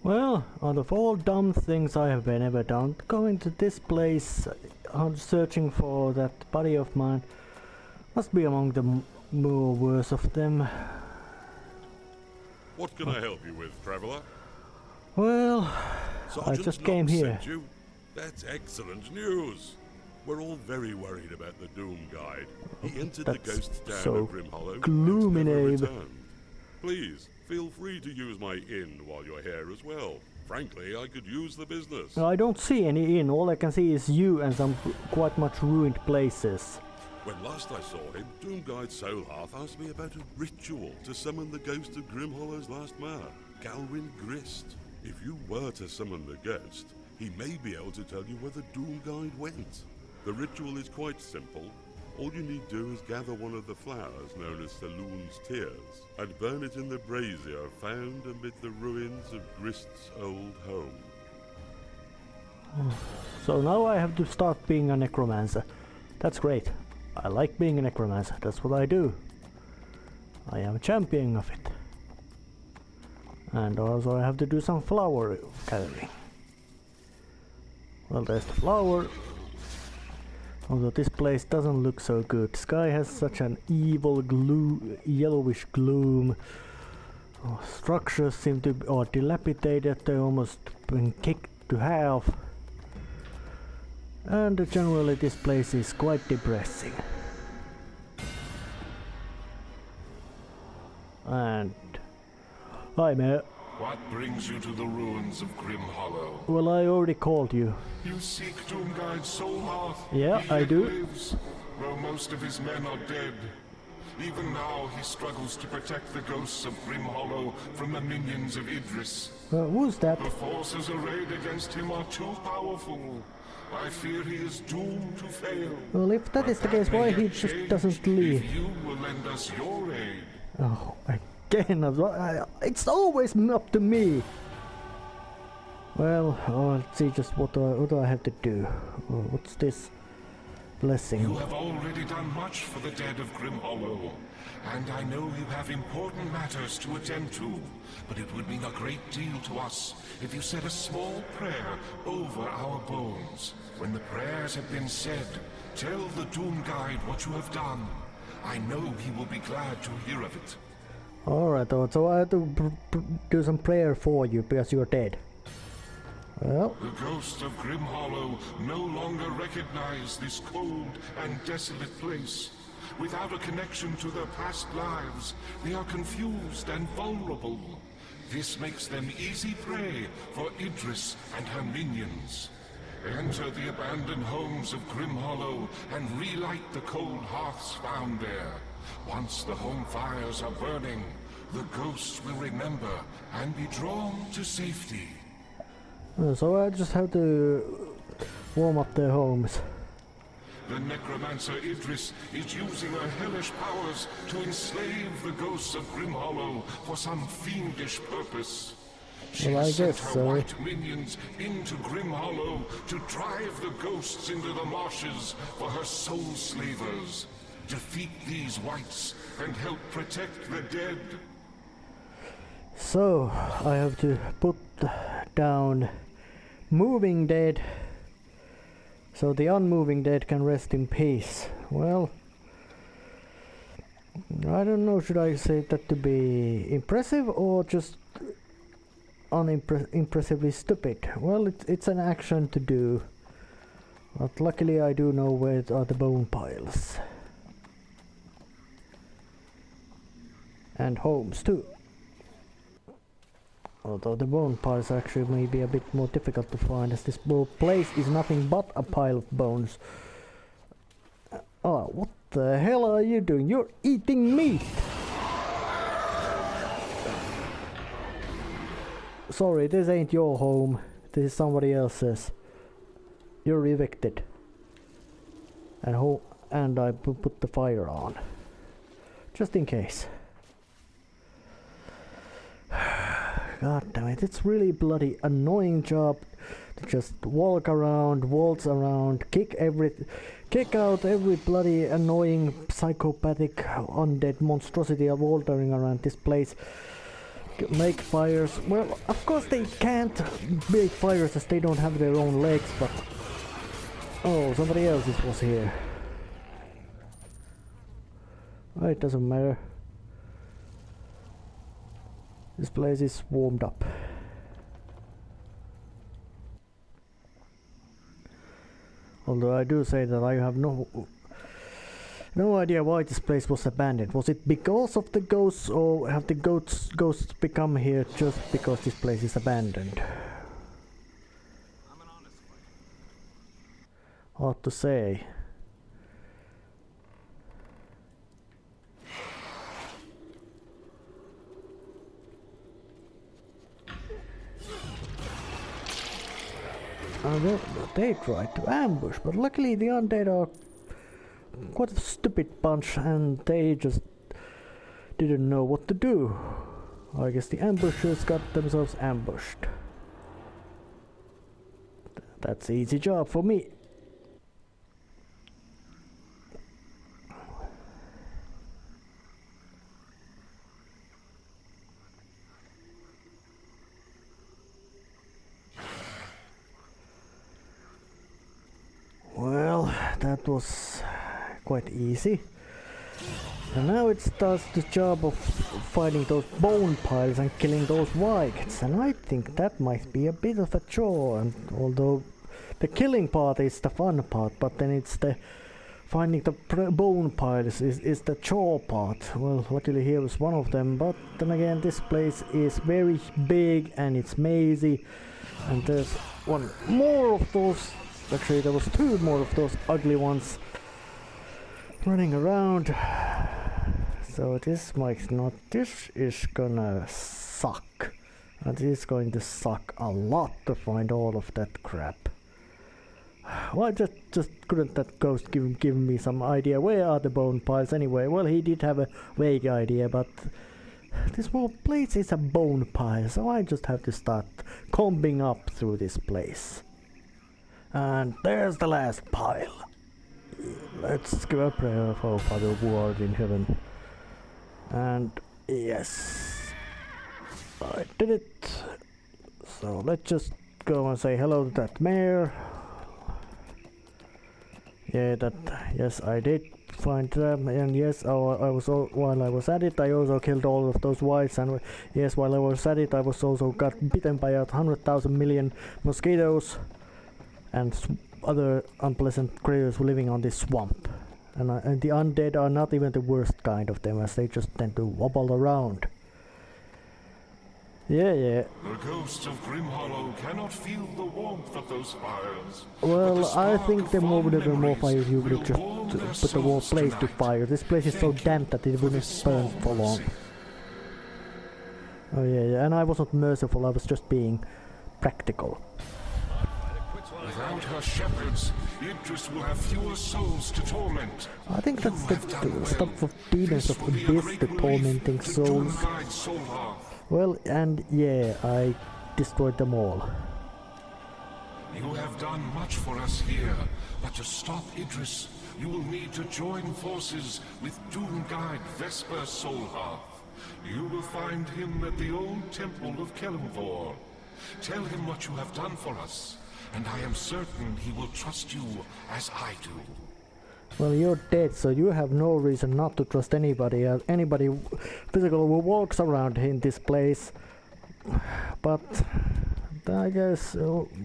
Well, out of all dumb things I have been ever done, going to this place, searching for that buddy of mine, must be among the more worse of them. What can I help you with, traveller? Well, Sergeant I just came Knox here. sent you? That's excellent news. We're all very worried about the Doom Guide. He entered the ghost town so of Grim Hollow gloomy, and never Abe. returned. Please, feel free to use my inn while you're here as well. Frankly, I could use the business. I don't see any inn, all I can see is you and some quite much ruined places. When last I saw him, Doom Guide Soulhearth asked me about a ritual to summon the ghost of Grim Hollow's last mayor, Galwin Grist. If you were to summon the ghost, he may be able to tell you where the Doom Guide went. The ritual is quite simple. All you need do is gather one of the flowers known as Saloon's Tears and burn it in the brazier found amid the ruins of Grist's old home. So now I have to start being a necromancer. That's great. I like being a necromancer, that's what I do. I am a champion of it. And also I have to do some flower gathering. Well, there's the flower. Although this place doesn't look so good. Sky has such an evil yellowish gloom. Oh, structures seem to be dilapidated, they're almost been kicked to half. And generally this place is quite depressing. And hi, Mire. What brings you to the ruins of Grim Hollow? Well, I already called you. You seek Doom Guide Soulhearth? Yeah, He I yet do. Lives, though most of his men are dead. Even now he struggles to protect the ghosts of Grim Hollow from the minions of Idris. Who's that? The forces arrayed against him are too powerful. I fear he is doomed to fail. Well, if that is the case, why he just doesn't leave? If you will lend us your aid. Oh, again, it's always up to me. Well, let's see just what do I have to do. What's this? Blessing. You have already done much for the dead of Grim Hollow, and I know you have important matters to attend to, but it would mean a great deal to us if you said a small prayer over our bones. When the prayers have been said, tell the Doom Guide what you have done. I know he will be glad to hear of it. Alright, so I have to do some prayer for you because you're dead. Well, The ghosts of Grim Hollow no longer recognize this cold and desolate place. Without a connection to their past lives, they are confused and vulnerable. This makes them easy prey for Idris and her minions. Enter the abandoned homes of Grim Hollow and relight the cold hearths found there. Once the home fires are burning, the ghosts will remember and be drawn to safety. so I just have to warm up their homes. The necromancer Idris is using her hellish powers to enslave the ghosts of Grim Hollow for some fiendish purpose. She Well, I has sent guess her so. white minions into Grim Hollow to drive the ghosts into the marshes for her soul slavers. Defeat these whites and help protect the dead. So, I have to put down moving dead so the unmoving dead can rest in peace. Well, I don't know, should I say that to be impressive or just impressively stupid? Well, it's an action to do, but luckily I do know where are the bone piles. And homes too. Although the bone piles actually may be a bit more difficult to find, as this whole place is nothing but a pile of bones. Oh, what the hell are you doing? You're eating meat! Sorry, this ain't your home. This is somebody else's. You're evicted. And I put the fire on. Just in case. God damn it, it's really bloody annoying job to just walk around, waltz around, kick out every bloody annoying psychopathic undead monstrosity wandering around this place. make fires. Well, of course they can't make fires as they don't have their own legs, but... Oh, somebody else was here. Oh, it doesn't matter. This place is warmed up. Although I do say that I have no idea why this place was abandoned. Was it because of the ghosts, or have the ghosts become here just because this place is abandoned? Hard to say. They tried to ambush, but luckily the undead are quite a stupid bunch and they just didn't know what to do. I guess the ambushers got themselves ambushed. That's an easy job for me. Well, that was quite easy. And now it starts the job of finding those bone piles and killing those vikings. And I think that might be a bit of a chore. And although the killing part is the fun part, but then it's the finding the bone piles is the chore part. Well, luckily here was one of them, but then again this place is very big and it's mazy. And there's one more of those. Actually, there was two more of those ugly ones running around. So this might not. This is gonna suck. And it is going to suck a lot to find all of that crap. Why just couldn't that ghost give me some idea? Where are the bone piles anyway? Well, he did have a vague idea, but this whole place is a bone pile, so I just have to start combing up through this place. And there's the last pile. Let's give a prayer for Father Ward in heaven. And yes, I did it. So let's just go and say hello to that mare. Yeah, yes, I did find them, and yes, while I was at it, I also killed all of those whites, and yes, while I was at it, I was also got bitten by 100,000 million mosquitoes and other unpleasant creatures living on this swamp. And the undead are not even the worst kind of them, as they just tend to wobble around. Yeah. The ghosts of Grimhollow cannot feel the warmth of those fires. Well, I think the more fires you would just put the whole place to fire. This place is so damp that it wouldn't burn for long. Oh yeah, and I wasn't merciful, I was just being practical. Without her shepherds, Idris will have fewer souls to torment. I think that's the stuff of demons of abyss, the tormenting souls. Well, and yeah, I destroyed them all. You have done much for us here, but to stop Idris, you will need to join forces with Doom Guide Vesper Soulhearth. You will find him at the old temple of Kelemvor. Tell him what you have done for us, and I am certain he will trust you as I do. Well, you're dead, so you have no reason not to trust anybody physical who walks around in this place. But I guess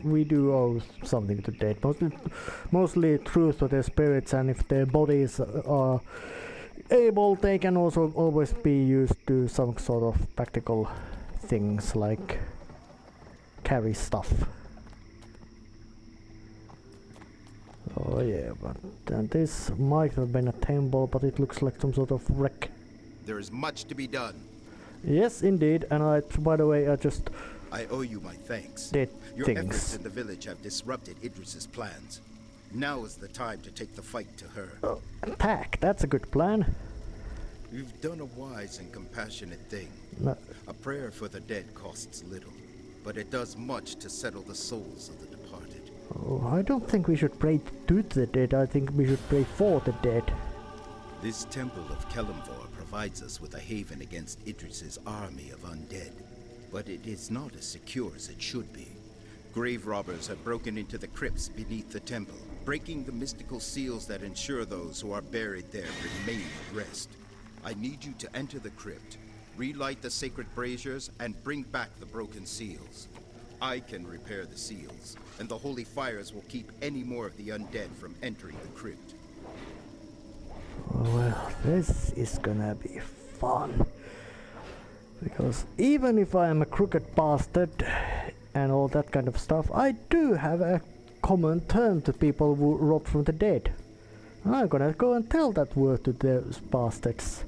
we do owe something to dead. Mostly truth to their spirits, and if their bodies are able, they can also always be used to some sort of practical things like carry stuff. Oh yeah, but this might have been a temple, but it looks like some sort of wreck. There is much to be done. Yes, indeed, and by the way, I owe you my thanks. Your efforts in the village have disrupted Idris's plans. Now is the time to take the fight to her. Attack, that's a good plan. You've done a wise and compassionate thing. No. A prayer for the dead costs little, but it does much to settle the souls of the departed. Oh, I don't think we should pray to the dead, I think we should pray for the dead. This temple of Kelemvor provides us with a haven against Idris's army of undead. But it is not as secure as it should be. Grave robbers have broken into the crypts beneath the temple, breaking the mystical seals that ensure those who are buried there remain at rest. I need you to enter the crypt, relight the sacred braziers, and bring back the broken seals. I can repair the seals, and the holy fires will keep any more of the undead from entering the crypt. Well, this is gonna be fun. Because even if I am a crooked bastard and all that kind of stuff, I do have a common term to people who rob from the dead. I'm gonna go and tell that word to those bastards.